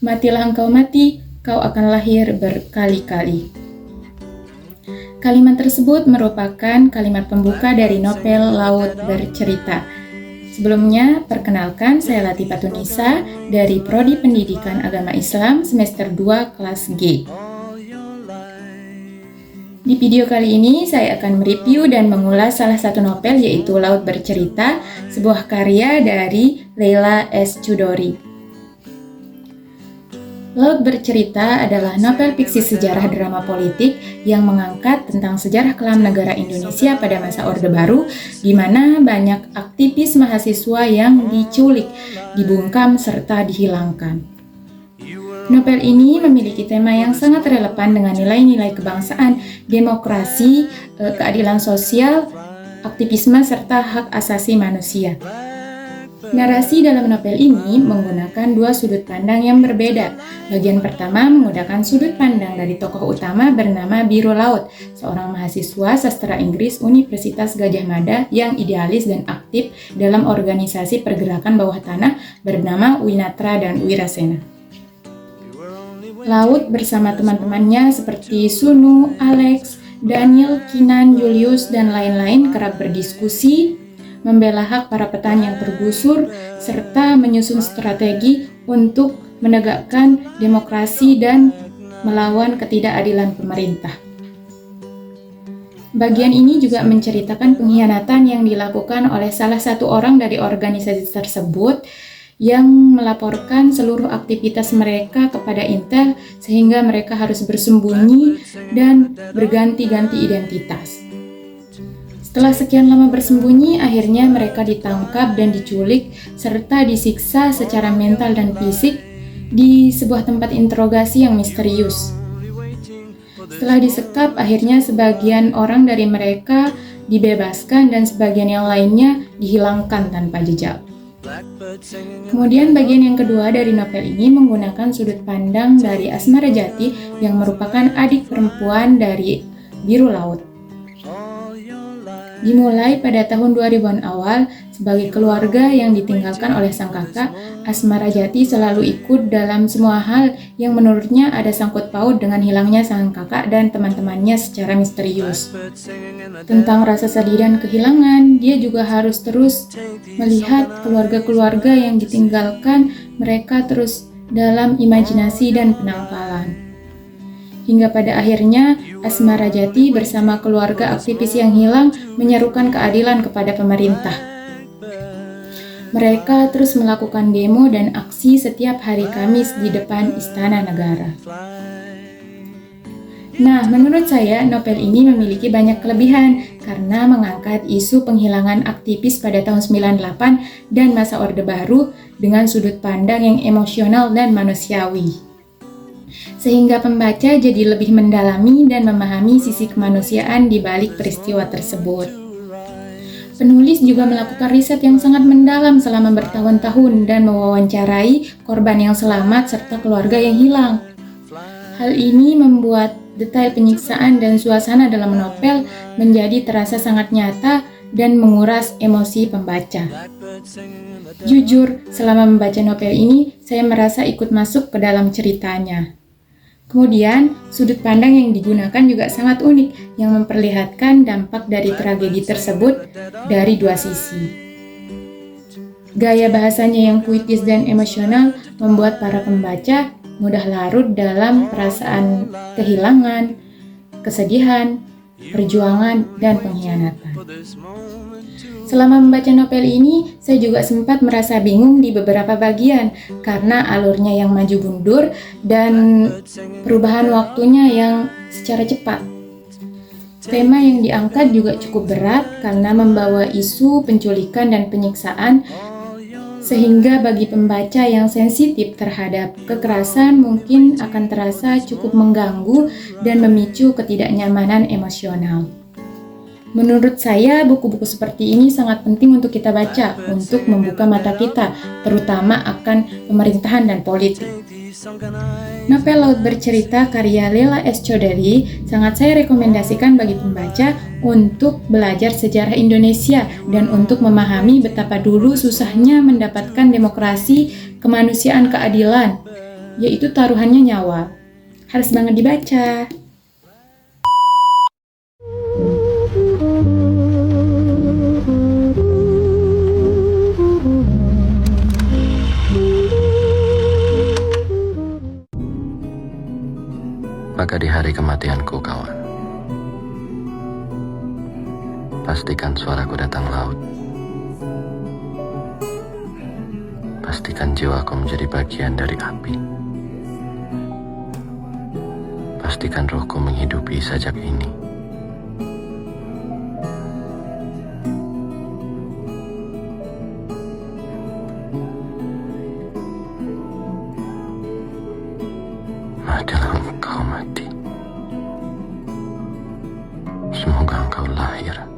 Matilah engkau mati, kau akan lahir berkali-kali. Kalimat tersebut merupakan kalimat pembuka dari novel Laut Bercerita. Sebelumnya, perkenalkan saya Latifah Tunisa dari Prodi Pendidikan Agama Islam semester 2 kelas G. Di video kali ini saya akan mereview dan mengulas salah satu novel yaitu Laut Bercerita, sebuah karya dari Leila S. Chudori. Laut Bercerita adalah novel fiksi sejarah drama politik yang mengangkat tentang sejarah kelam negara Indonesia pada masa Orde Baru, di mana banyak aktivis mahasiswa yang diculik, dibungkam, serta dihilangkan. Novel ini memiliki tema yang sangat relevan dengan nilai-nilai kebangsaan, demokrasi, keadilan sosial, aktivisme, serta hak asasi manusia. Narasi dalam novel ini menggunakan dua sudut pandang yang berbeda. Bagian pertama menggunakan sudut pandang dari tokoh utama bernama Biro Laut, seorang mahasiswa sastra Inggris Universitas Gadjah Mada yang idealis dan aktif dalam organisasi pergerakan bawah tanah bernama Winatra dan Wirasena. Laut bersama teman-temannya seperti Sunu, Alex, Daniel, Kinan, Julius, dan lain-lain kerap berdiskusi, membela hak para petani yang tergusur, serta menyusun strategi untuk menegakkan demokrasi dan melawan ketidakadilan pemerintah. Bagian ini juga menceritakan pengkhianatan yang dilakukan oleh salah satu orang dari organisasi tersebut yang melaporkan seluruh aktivitas mereka kepada Intel sehingga mereka harus bersembunyi dan berganti-ganti identitas. Setelah sekian lama bersembunyi, akhirnya mereka ditangkap dan diculik serta disiksa secara mental dan fisik di sebuah tempat interogasi yang misterius. Setelah disekap, akhirnya sebagian orang dari mereka dibebaskan dan sebagian yang lainnya dihilangkan tanpa jejak. Kemudian bagian yang kedua dari novel ini menggunakan sudut pandang dari Asmara Jati yang merupakan adik perempuan dari Biro Laut. Dimulai pada tahun 2000-an awal, sebagai keluarga yang ditinggalkan oleh sang kakak, Asmara Jati selalu ikut dalam semua hal yang menurutnya ada sangkut paut dengan hilangnya sang kakak dan teman-temannya secara misterius. Tentang rasa sedih dan kehilangan, dia juga harus terus melihat keluarga-keluarga yang ditinggalkan mereka terus dalam imajinasi dan penangkalan. Hingga pada akhirnya, Asmara Jati bersama keluarga aktivis yang hilang menyerukan keadilan kepada pemerintah. Mereka terus melakukan demo dan aksi setiap hari Kamis di depan Istana Negara. Nah, menurut saya novel ini memiliki banyak kelebihan karena mengangkat isu penghilangan aktivis pada tahun 98 dan masa Orde Baru dengan sudut pandang yang emosional dan manusiawi. Sehingga pembaca jadi lebih mendalami dan memahami sisi kemanusiaan di balik peristiwa tersebut. Penulis juga melakukan riset yang sangat mendalam selama bertahun-tahun dan mewawancarai korban yang selamat serta keluarga yang hilang. Hal ini membuat detail penyiksaan dan suasana dalam novel menjadi terasa sangat nyata dan menguras emosi pembaca. Jujur, selama membaca novel ini, saya merasa ikut masuk ke dalam ceritanya. Kemudian, sudut pandang yang digunakan juga sangat unik yang memperlihatkan dampak dari tragedi tersebut dari dua sisi. Gaya bahasanya yang puitis dan emosional membuat para pembaca mudah larut dalam perasaan kehilangan, kesedihan, perjuangan, dan pengkhianatan. Selama membaca novel ini, saya juga sempat merasa bingung di beberapa bagian karena alurnya yang maju mundur dan perubahan waktunya yang secara cepat. Tema yang diangkat juga cukup berat karena membawa isu penculikan dan penyiksaan, sehingga bagi pembaca yang sensitif terhadap kekerasan mungkin akan terasa cukup mengganggu dan memicu ketidaknyamanan emosional. Menurut saya, buku-buku seperti ini sangat penting untuk kita baca, untuk membuka mata kita, terutama akan pemerintahan dan politik. Novel Laut Bercerita karya Leila S. Chudori sangat saya rekomendasikan bagi pembaca untuk belajar sejarah Indonesia dan untuk memahami betapa dulu susahnya mendapatkan demokrasi, kemanusiaan, keadilan yaitu taruhannya nyawa. Harus banget dibaca. Maka di hari kematianku, kawan, pastikan suaraku datang laut. Pastikan jiwaku menjadi bagian dari api. Pastikan rohku menghidupi sajak ini. Matilah engkau mati. Semoga engkau lahir